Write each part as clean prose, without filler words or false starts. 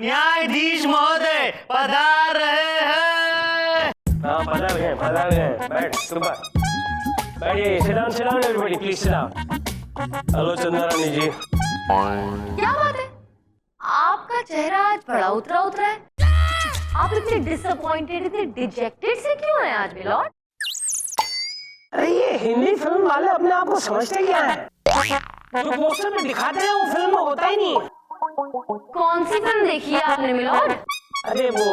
न्यायाधीश महोदय पधार रहे हैं। हाँ पधार गए। बैठ सुबह बैठिए। sit down everybody, please sit down. Hello चंदा रानी जी। क्या बात है, आपका चेहरा आज बड़ा उतरा है। आप इतने डिसअपॉइंटेड, इतने डिजेक्टेड से क्यों हैं आज मिलॉर्ड? अरे ये हिंदी फिल्म वाले अपने आप को समझते क्या है? जो पोस्टर में दिखाते हैं वो फिल्म में होता ही नहीं। कौन सी फिल्म देखी है आपने मिलॉर्ड? अरे वो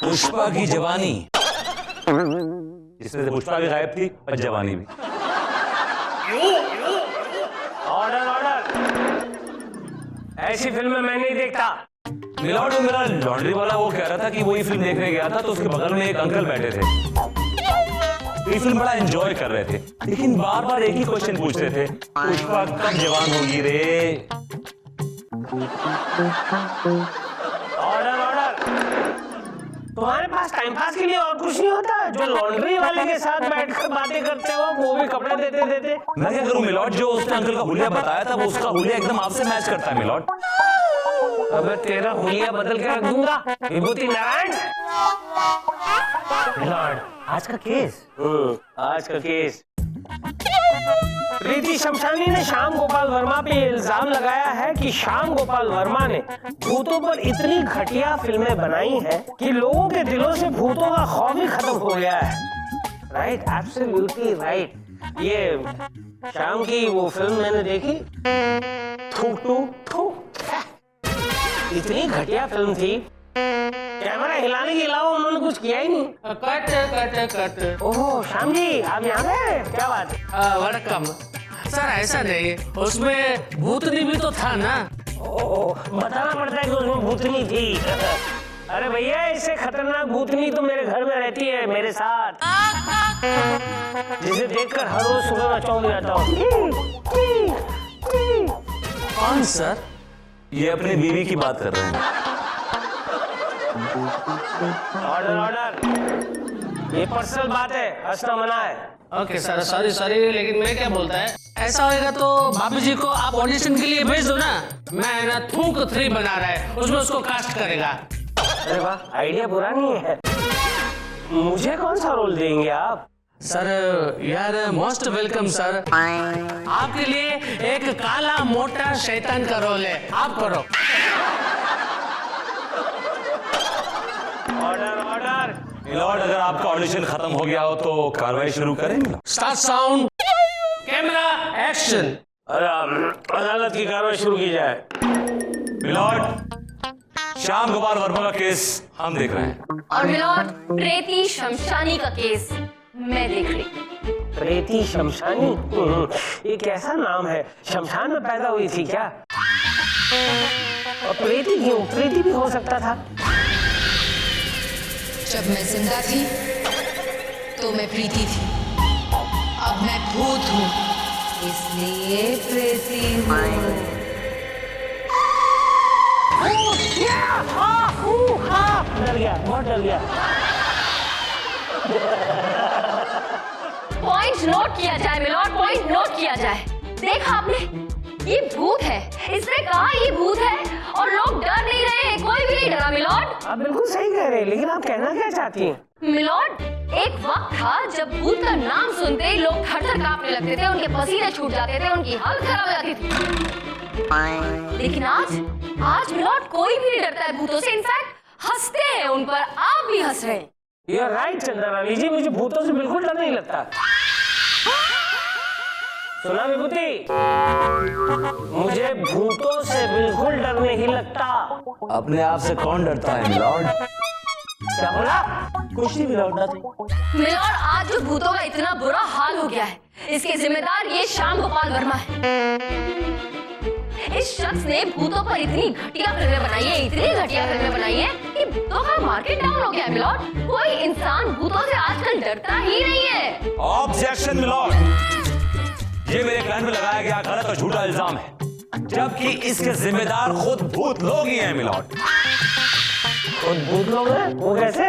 पुष्पा की जवानी, जिसमें से पुष्पा भी गायब थी और जवानी भी। ऑर्डर ऐसी फिल्में मैं नहीं देखता। मिलॉर्ड, मेरा लॉन्ड्री वाला वो कह रहा था कि वही फिल्म देखने गया था तो उसके बगल में एक अंकल बैठे थे। ये फिल्म बड़ा एंजॉय कर रहे थे, लेकिन बार बार एक ही क्वेश्चन पूछ रहे थे, पुष्पा कब जवान होगी रे? ऑर्डर तुम्हारे पास टाइम पास के लिए और कुछ नहीं होता? जो लॉन्ड्री वाले के साथ बैठकर बातें करते हो, वो भी कपड़े देते। मैं क्या करूं मिलॉर्ड, जो उसने अंकल का हुलिया बताया था वो उसका हुलिया एकदम आपसे मैच करता है मिलॉर्ड। अबे तेरा हुलिया बदल के रख दूंगा विभूति नारायण। मिलॉर्ड आज का केस प्रीति शमशानी ने श्याम गोपाल वर्मा पे इल्जाम लगाया है कि श्याम गोपाल वर्मा ने भूतों पर इतनी घटिया फिल्में बनाई हैं कि लोगों के दिलों से भूतों का खौफ ही खत्म हो गया है। Right, absolutely right. ये श्याम की वो फिल्म मैंने देखी, थू इतनी घटिया फिल्म थी, कैमरा हिलाने के अलावा उन्होंने कुछ किया ही नहीं। कट। ओहो श्याम जी, आप यहाँ पे? क्या बात है? Welcome sir. ऐसा नहीं, उसमें भूतनी भी तो था ना। बताना पड़ता है कि उसमें भूतनी थी। अरे भैया, इससे खतरनाक भूतनी तो मेरे घर में रहती है मेरे साथ, जिसे देखकर हर रोज सुबह मैं चौंक जाता हूँ। कौन सर? ये अपनी बीवी की बात कर रहे हैं। ऑर्डर ये पर्सनल बात है, हंसना मना है। ओके सर, सॉरी, लेकिन मैं क्या बोलता है, ऐसा होएगा तो भाभी जी को आप ऑडिशन के लिए भेज दो ना। मैं ना थूक 3 बना रहा है, उसमें उसको कास्ट करेगा। अरे वाह, आइडिया बुरा नहीं है। मुझे कौन सा रोल देंगे आप? सर यार मोस्ट वेलकम सर। आपके लिए एक काला मोटा शैतान का रोल है, आप करो। ऑर्डर मिलॉर्ड, अगर आपका ऑडिशन खत्म हो गया हो तो कार्रवाई शुरू करेंगे। Start sound, camera, action. अदालत की कार्रवाई शुरू की जाए। मिलॉर्ड, श्याम गोपाल वर्मा का केस हम देख रहे हैं। और मिलॉर्ड, प्रीति शमशानी का केस मैं देख रही। प्रीति शमशानी? ये कैसा नाम है? शमशान में पैदा हुई थी क्या? और प्रीति क्यों? प्रीति भी हो सकता था। जब मैं जिंदा थी तो मैं प्रीति थी, अब मैं भूत हूँ, इसलिए प्रीति हूँ। डर गया, बहुत डर गया। पॉइंट नोट किया जाए मिलॉर्ड, पॉइंट नोट किया जाए। देखा आपने, ये भूत है, इसने कहा ये भूत है और लोग डर नहीं रहे हैं, कोई भी नहीं डरा मिलॉर्ड। आप बिल्कुल सही कह रहे हैं, लेकिन आप कहना क्या चाहती हैं? मिलॉर्ड, एक वक्त था जब भूत का नाम सुनते ही लोग थर-थर कांपने लगते थे, उनके पसीने छूट जाते थे, उनकी हालत खराब हो जाती थी। लेकिन आज मिलॉर्ड कोई भी नहीं डरता है भूतों से, इनफैक्ट हंसते हैं उन पर। आप भी हंस रहे हैं। You're right, चंद्रा रानी जी, मुझे भूतों से बिल्कुल डर नहीं लगता। सुना विभूति, मुझे भूतों से बिल्कुल डर नहीं लगता। अपने आप से कौन डरता है मिलॉर्ड? क्या बोला? कुछ नहीं मिलॉर्ड। मिलॉर्ड, आज जो भूतों का इतना बुरा हाल हो गया है, इसके जिम्मेदार ये श्याम गोपाल वर्मा है। इस शख्स ने भूतों पर इतनी घटिया फिल्में बनाई है कि भूतों का मार्केट डाउन हो गया है मिलॉर्ड। कोई इंसान भूतों से आजकल डरता ही नहीं है। ऑब्जेक्शन मिलॉर्ड, ये मेरे क्लाइंट पे लगाया गया गलत और झूठा इल्जाम है, जबकि इसके जिम्मेदार खुद भूत लोग ही हैं मिलॉर्ड। खुद भूत लोग हैं? वो कैसे?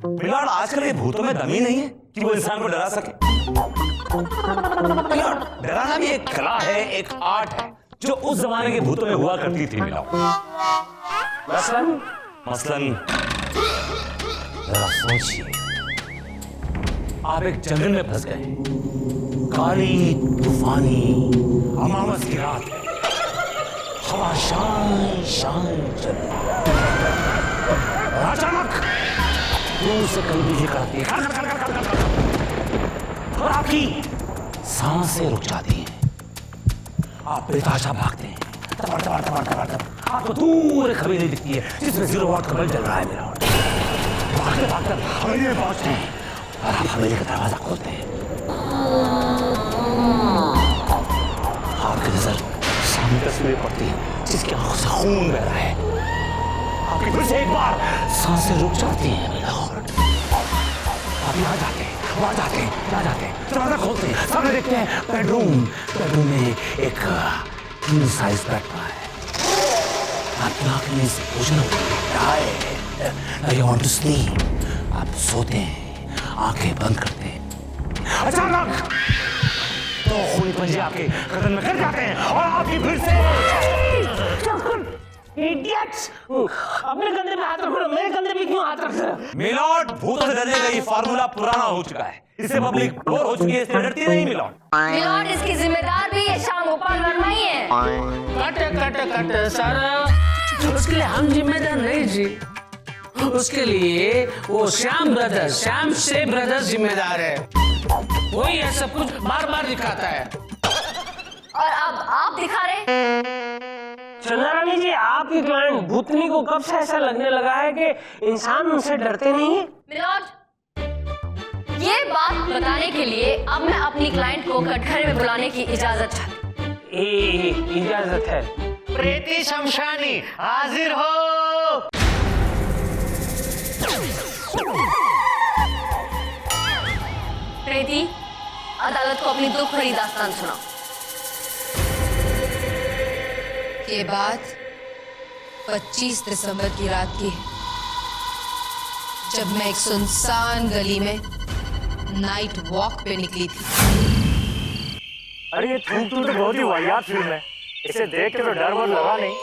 मिलॉर्ड, आजकल ये भूतों में दम ही नहीं है कि वो इंसान को डरा सके। मिलॉर्ड, डराना भी एक कला है, एक आर्ट है, जो उस जमाने के भूतों में हुआ करती थी मिलॉर्ड। मसलन जरा सोचिए, आप एक जंगल में फंस गए, काली तूफानी अमावस की रात है, हवा शान शान चल रही है, और अचानक दूर से कहीं बिजली कड़कती है और आपकी सांसें रुक जाती हैं। आप बेताशा भागते हैं, आपको दूर एक हवेली दिखती है जिसमें 0 वाट का बल्ब जल रहा है। मेरा भागते भागते हवेली में पहुंचते हैं और आप हवेली का दरवाजा खोलते हैं। आपकी नजर सामने तस्वीर पड़ती है जिसकी आंखों से खून बह रहा है। आपकी फिर से एक बार सांसें रुक जाती हैं। आप यहाँ जाते हैं, वहाँ जाते हैं, यहाँ जाते हैं, दरवाजा खोलते हैं, सामने देखते हैं बेडरूम में एक किंग साइज बेड पड़ा है। आपकी आंखें से पूछना यू वांट टू स्लीप। आप सोते हैं, आंखें बंद करते हैं। अचानक तो खूनी पंजे आपके गर्दन में गिर जाते हैं और आपकी फिर से इडियट्स! अपने कंधे पे हाथ रखो, मेरे कंधे पे क्यों हाथ रख रहे हो? मिलॉर्ड, भूतों से डरने का ये फार्मूला पुराना हो चुका है, इससे पब्लिक बोर हो चुकी है, इससे डरती नहीं मिलॉर्ड। मिलॉर्ड, इसकी जिम्मेदार भी ये श्याम गोपाल वर्मा ही है। कट सारा, उसके लिए हम जिम्मेदार नहीं जी, उसके लिए वो श्याम ब्रदर्स जिम्मेदार है। वही है, सब कुछ बार बार दिखाता है। और अब आप दिखा रहे। चंद्रा रानी जी, आपकी क्लाइंट भूतनी को कब से ऐसा लगने लगा है कि इंसान उनसे डरते नहीं है? मिलॉर्ड, ये बात बताने के लिए अब मैं अपनी क्लाइंट को कटघरे में बुलाने की इजाजत चाहती हूँ। इजाजत है। प्रीति शमशानी हाजिर हो। प्रीति, अदालत को अपनी दुख भरी दास्तान सुनाओ। ये बात 25 दिसंबर की रात की है, जब मैं एक सुनसान गली में नाइट वॉक पे निकली थी। अरे ये थूक तो बहुत ही वाहियात फिल्म है, इसे देख के तो डर वर लगा नहीं,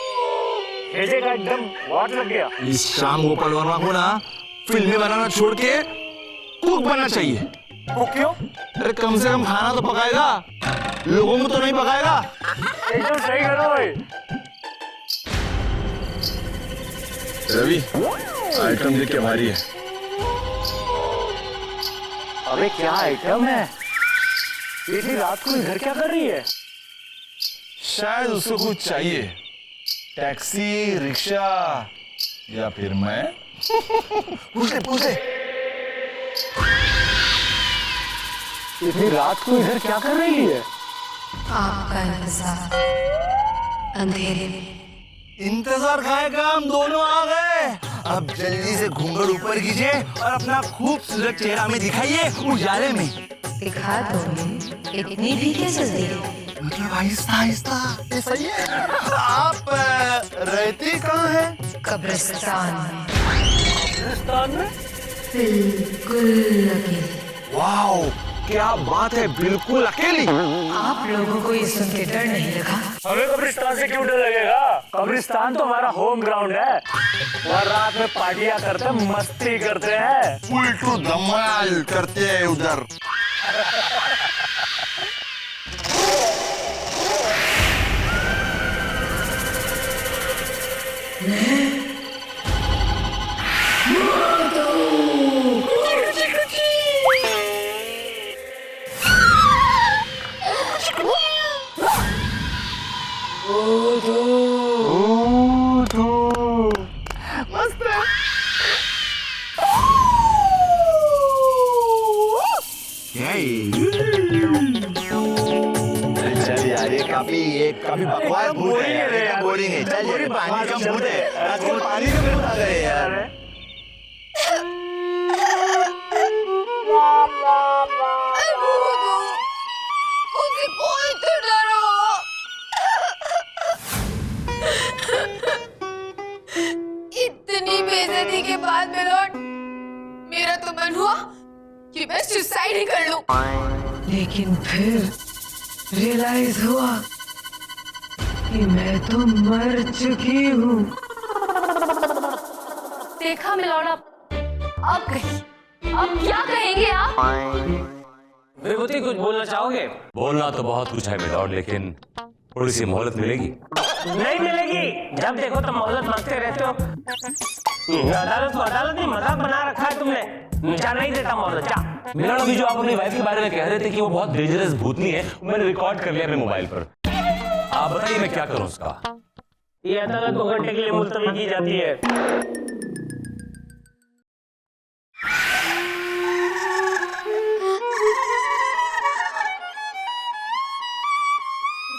भेजे का एकदम वाट लग गया। इस श्याम गोपाल वर्मा को ना फिल्में बनाना छोड़ के कुक बनना चाहिए। वो क्यों? अरे कम से कम खाना तो पकाएगा, लोगों को तो नहीं पकाएगा। एकदम सही करो भाई। रवि, आइटम देख के भारी है। अबे क्या आइटम है? इतनी रात को इधर क्या कर रही है? शायद उसको कुछ चाहिए, टैक्सी, रिक्शा या फिर मैं। पूछ ले। इतनी रात को इधर क्या कर रही है? आपका इंतजार अंधेरे में। इंतजार खाएगा, हम दोनों आ गए। अब जल्दी से घूंघट ऊपर कीजिए और अपना खूबसूरत चेहरा में दिखाइए उजाले में। दिखा दोगे? इतनी भी क्या जल्दी है? मतलब आहिस्ता, ये सही है। आप रहती कहाँ है? कब्रिस्तान में। हिंदुस्तान में? बिल्कुल अकेले। वाओ, क्या बात है, बिल्कुल अकेली। आप लोगों को ये सुन के डर नहीं लगा? हमें कब्रिस्तान से क्यों डर लगेगा? कब्रिस्तान तो हमारा होम ग्राउंड है, वहाँ रात में पार्टियां करते हैं, मस्ती करते हैं, उल्टू धमाल करते हैं उधर। काफी बकवास भूत है, बोरिंग है। चल पानी का भूत है, आजकल पानी का भूत आ गए यार। मुझे कोई तो डरो। इतनी बेइज्जती के बाद मिलोट, मेरा तो मन हुआ कि मैं सुसाइड ही कर लूं। लेकिन फिर रियलाइज हुआ कि मैं तो मर चुकी हूँ। देखा मिलौड़ा, अब क्या कहेंगे आप? विभूति कुछ बोलना चाहोगे? बोलना तो बहुत कुछ है मिलॉर्ड, लेकिन थोड़ी सी मोहलत मिलेगी। नहीं मिलेगी, जब देखो तब मोहलत मांगते रहते हो। अदालत को अदालत नहीं, मजाक बना रखा है तुमने। जा नहीं देता मोहलत, जा। मिलॉर्ड, अभी जो आप अपनी वाइफ के बारे में कह रहे थे कि वो बहुत डेंजरस भूतनी है, मैंने रिकॉर्ड कर लिया अपने मोबाइल पर। आप बताइए मैं क्या करूं उसका? ये अदालत 2 घंटे के लिए मुलतवी की जाती है।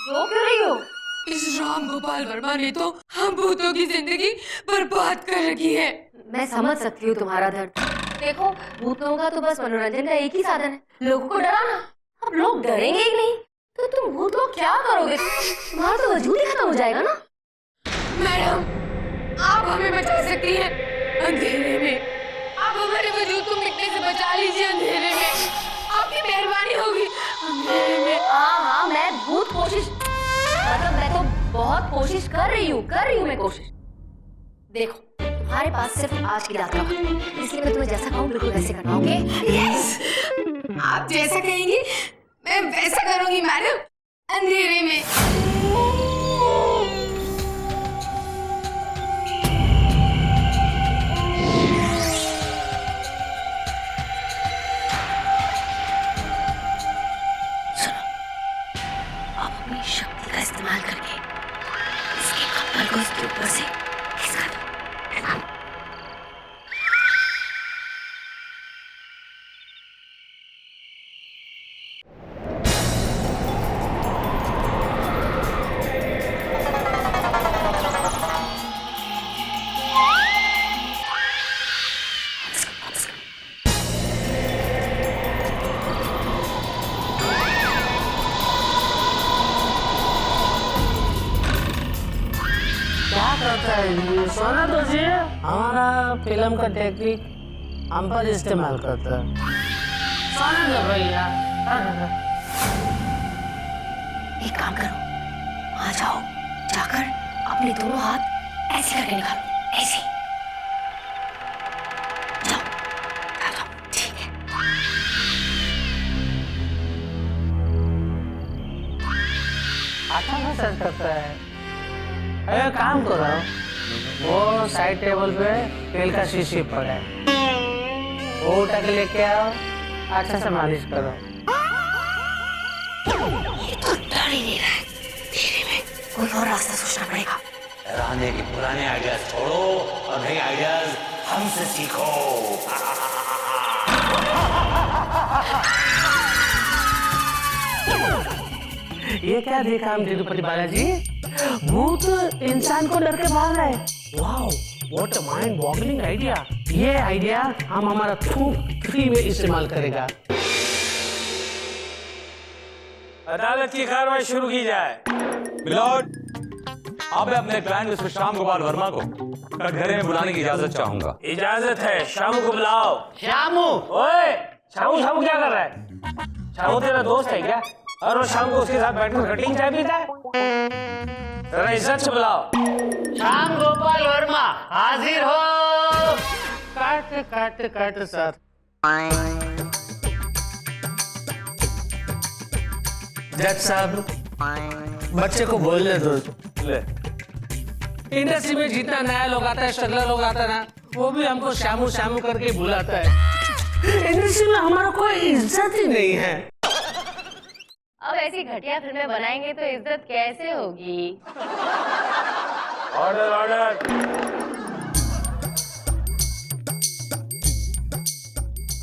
रो क्यों रही हो? इस राम गोपाल वर्मा ने तो हम भूतों की जिंदगी बर्बाद कर रखी है। मैं समझ सकती हूँ तुम्हारा दर्द। देखो, भूतों का तो बस मनोरंजन का एक ही साधन है, लोगों को डराना। अब लोग डरेंगे ही नहीं तो तुम भूत को क्या करोगे? तुम्हारा तो वजूद ही खत्म हो जाएगा ना। मैडम, आप हमें बचा सकती हैं अंधेरे में। आप हमारे वजूद को मिटने से बचा लीजिए अंधेरे में। आपकी मेहरबानी होगी अंधेरे में। हाँ, मैं बहुत कोशिश, मतलब मैं तो बहुत कोशिश कर रही हूँ मैं कोशिश। देखो, तुम्हारे पास सिर्फ आज की रात का वक्त है, इसलिए मैं तुम्हें जैसा कहूँ बिल्कुल वैसे करना, ओके? यस, आप जैसा कहेंगी मैं वैसा करूंगी मैडम, अंधेरे में। अपनी शक्ति का इस्तेमाल करके इसके कपल को इसके ऊपर से खिसका दो। सोना तो जी हमारा फिल्म का टेक्निक हम पर इस्तेमाल करता है। सोना दो भैया। एक काम करो, वहां जाओ, जाकर अपने दोनों हाथ ऐसे करके निकालो, ऐसे। जाओ, जाओ, ठीक है। अच्छा मसाज करता है। अरे काम करो, वो साइड टेबल पे तेल का शीशी पड़ा है, वो उठा के लेके आओ, अच्छा से मालिश करो। ये तो डर ही नहीं रहा है, धीरे में कोई और रास्ता सोचना पड़ेगा। डराने के पुराने आइडियाज छोड़ो और नए आइडियाज हमसे सीखो। ये क्या देखा हम तिरुपति बालाजी? भूत इंसान को डर के भाग रहा है। Wow, what a mind boggling idea. ये आइडिया हम हमारा थूक 3 में इस्तेमाल करेगा। अदालत की कार्रवाई शुरू की जाए। मिलॉर्ड, अब मैं अपने क्लाइंट मिस्टर श्याम गोपाल वर्मा को कटघरे में बुलाने की इजाजत चाहूंगा। इजाजत है, शामू को बुलाओ। श्यामू, ओए, शामू क्या कर रहा है? शामू तेरा दोस्त है क्या? और वो शाम को उसके साथ बैठकर कटिंग चाय पीता है? जरा इज्जत से बुलाओ। श्याम गोपाल वर्मा हाजिर हो। काट सर। जज साहब, बच्चे को बोलने दो। इंडस्ट्री में जितना नया लोग आता है, स्ट्रगलर लोग आता है ना, वो भी हमको श्यामू श्यामू करके बुलाता है। इंडस्ट्री में हमारा कोई इज्जत ही नहीं है। अब ऐसी घटिया फिल्में बनाएंगे तो इज्जत कैसे होगी? ऑर्डर।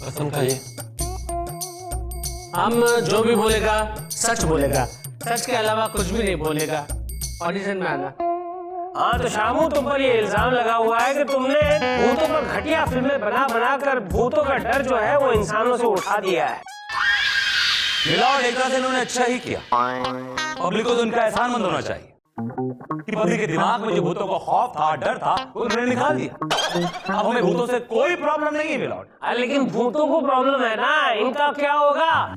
कसम खाइए। हम जो भी बोलेगा सच बोलेगा, सच के अलावा कुछ भी नहीं बोलेगा। ऑडिशन में आना। हाँ तो शामू, तुम पर ये इल्जाम लगा हुआ है कि तुमने भूतों पर घटिया फिल्में बना कर भूतों का डर जो है वो इंसानों से उठा दिया है। मिलॉर्ड, एक तरह से इन्होंने अच्छा ही किया। पब्लिक को तो उनका एहसानमंद होना चाहिए कि पब्लिक के दिमाग में जो भूतों का खौफ था, डर था, वो उन्होंने निकाल दिया। अब हमें भूतों से कोई प्रॉब्लम नहीं है मिलॉर्ड। लेकिन भूतों को प्रॉब्लम है ना, इनका क्या होगा?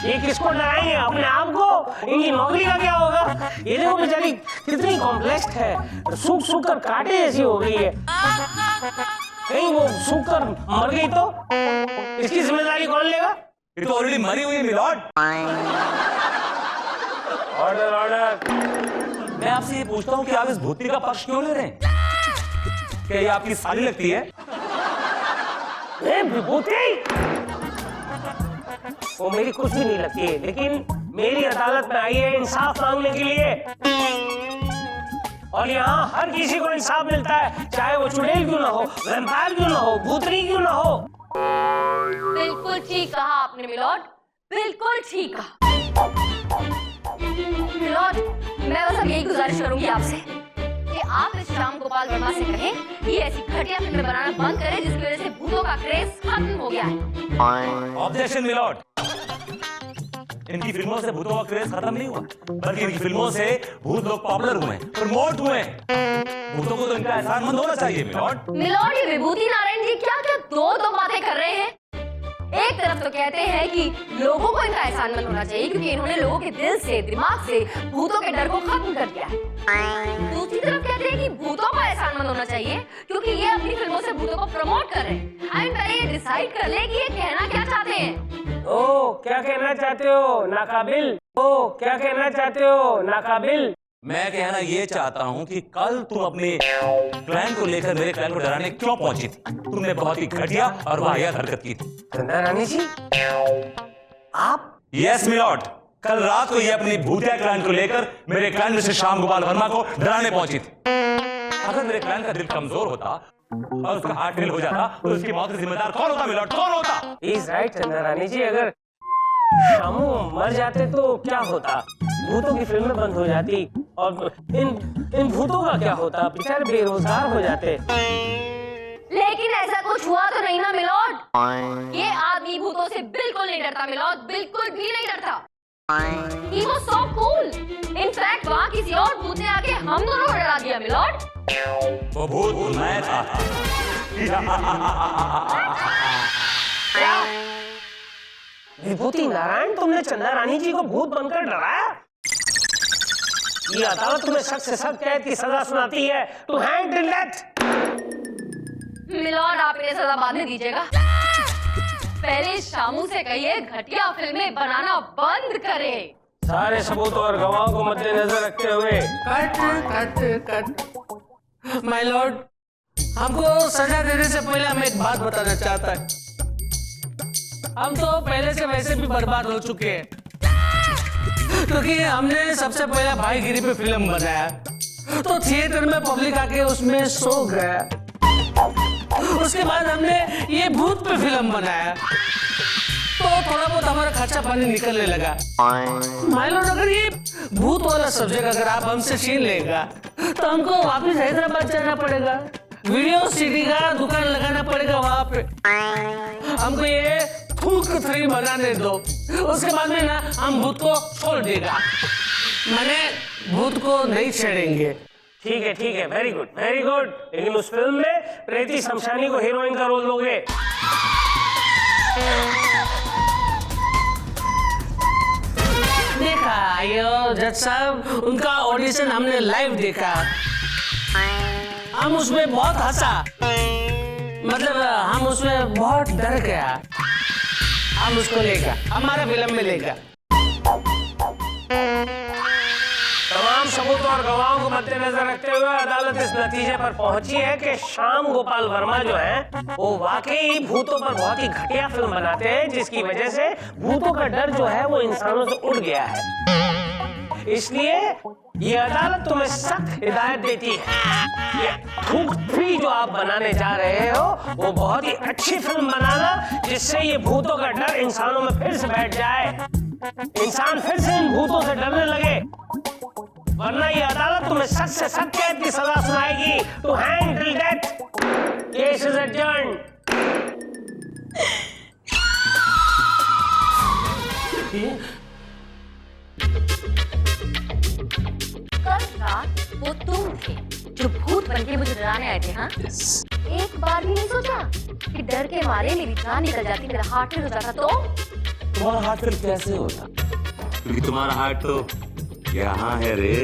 ये किसको डराएंगे? अपने आप को? इनकी नौकरी का क्या होगा? ये देखो बेचारी कितनी कॉम्प्लेक्स है, सूख सूख कर कांटे जैसी हो गई है। कहीं वो सूख कर मर गई तो इसकी जिम्मेदारी कौन लेगा? ये तो ऑलरेडी मरी हुई है मिलॉर्ड। Order order. मैं आपसे ये पूछता हूँ कि आप इस भूतनी का पक्ष क्यों ले रहे हैं? क्या ये आपकी साली लगती है? विभूति वो मेरी कुछ भी नहीं लगती है, लेकिन मेरी अदालत में आई है इंसाफ मांगने के लिए। और यहाँ हर किसी को इंसाफ मिलता है, चाहे वो चुड़ैल क्यों ना हो, वैम्पायर क्यों ना हो, भूतनी क्यों ना हो। बिल्कुल ठीक कहा आपने मिलॉर्ड, बिल्कुल ठीक कहा। मिलॉर्ड, मैं बस अब यही गुजारिश करूंगी आपसे कि आप इस श्याम गोपाल वर्मा से कहें कि ऐसी घटिया फिल्में बनाना बंद करें जिसकी वजह से भूतों का क्रेज खत्म हो गया है। Objection milord. इनकी फिल्मों से भूतों का क्रेज खत्म नहीं हुआ, बल्कि इनकी फिल्मों से भूत लोग पॉपुलर हुए, प्रमोट हुए। भूतों को तो इनका एहसानमंद होना चाहिए मिलॉर्ड। मिलॉर्ड, ये विभूति नारायण जी क्या क्या दो बातें कर रहे हैं। एक तरफ तो कहते हैं कि लोगों को इनका एहसानमंद होना चाहिए क्योंकि इन्होंने लोगों के दिल से, दिमाग से भूतों के डर को खत्म कर दिया है। दूसरी तरफ कहते हैं कि भूतों का एहसानमंद होना चाहिए क्योंकि ये अपनी फिल्मों से भूतों को प्रमोट कर रहे हैं। पहले ये डिसाइड कर ले कि ये कहना क्या चाहते हैं। ओ क्या कहना चाहते हो नाकाबिल? ओ क्या कहना चाहते हो नाकाबिल? मैं कहना ये चाहता हूँ कि कल तुम अपने क्लाइंट को लेकर मेरे क्लाइंट को डराने क्यों पहुंची थी? तुमने बहुत ही घटिया और वाहियात हरकत की थी। चंदा रानी जी, आप? यस मिलॉर्ड, कल रात को ये अपनी भूतिया क्लाइंट को लेकर मेरे क्लाइंट मिस्टर श्याम गोपाल वर्मा को डराने पहुंची थी। अगर मेरे क्लाइंट का दिल कमजोर होता और उसका हार्ट फेल हो जाता तो उसकी मौत का जिम्मेदार कौन होता मिलॉर्ड? कौन होता? इज राइट चंदा रानी जी, अगर शामू मर जाते तो क्या होता? भूतों की फिल्में बंद हो जाती और इन भूतों का क्या होता? बेचारे बेरोजगार हो जाते। लेकिन ऐसा कुछ हुआ तो नहीं ना मिलॉर्ड। ये आदमी भूतों से बिल्कुल नहीं डरता मिलॉर्ड, बिल्कुल भी नहीं डरता। He was so cool. In fact, वहाँ किसी और भूत ने आके हम दोनों को डरा दिया मिलॉर्ड। वो भूत मैं था। विभूति नारायण, तुमने चंदा रानी जी को भूत बनकर डराया? ये अदालत तुम्हें सख्त से सख्त कैद की सजा सुनाती है, to hang till death. Milord, आप इन्हें सजा बाद में दीजिएगा। पहले शामू से कहिए घटिया फिल्में बनाना बंद करे। सारे सबूत और गवाहों को मद्देनजर रखते हुए cut cut cut. My Lord, हमको सजा देने से पहले हम एक बात बताना चाहता है। हम तो पहले से वैसे भी बर्बाद हो चुके हैं क्योंकि हमने सबसे पहले भाईगिरी पे फिल्म बनाया तो थिएटर में पब्लिक आके उसमें सो गया। उसके बाद हमने ये भूत पे फिल्म बनाया तो थोड़ा बहुत हमारा खर्चा पानी निकलने लगा। माय लॉर्ड, अगर ये भूत वाला सब्जेक्ट अगर आप हमसे छीन लेगा तो हमको वापस हैदराबाद जाना पड़ेगा, वीडियो सीडी का दुकान लगाना पड़ेगा वहां पे। हमको ये थूक 3 बनाने दो, उसके बाद में ना हम भूत को छोड़ देगा, मैंने भूत को नहीं छेड़ेंगे। ठीक है, वेरी गुड वेरी गुड। लेकिन उस फिल्म में प्रीति शमशानी को हीरोइन का रोल दोगे? देखा आयो जज साहब, उनका ऑडिशन हमने लाइव देखा, हम उसमें बहुत हंसा, मतलब हम उसमें बहुत डर गया। हम उसको लेगा, हमारा फिल्म में लेगा। तमाम सबूत और गवाहों को मद्देनजर रखते हुए अदालत इस नतीजे पर पहुंची है कि श्याम गोपाल वर्मा जो है वो वाकई भूतों पर बहुत ही घटिया फिल्म बनाते हैं जिसकी वजह से भूतों का डर जो है वो इंसानों से उड़ गया है। इसलिए ये अदालत तुम्हें सख्त हिदायत देती है, ये थूक 3 जो आप बनाने जा रहे हो वो बहुत ही अच्छी फिल्म बनाना जिससे ये भूतों का डर इंसानों में फिर से बैठ जाए, इंसान फिर से इन भूतों से डरने लगे, वरना ये अदालत तुम्हें सख्त से सख्त कैद की सजा सुनाएगी, to hang till death. Case is adjourned. कल रात वो तुम थे जो भूत बनके मुझे डराने आए थे, हाँ? एक बार भी नहीं सोचा कि डर के मारे मेरी जान निकल जाती, मेरा हार्ट फेल हो जाता तो? तुम्हारा हार्ट फिर कैसे होता? क्योंकि तुम्हारा हार्ट तो यहाँ है रे।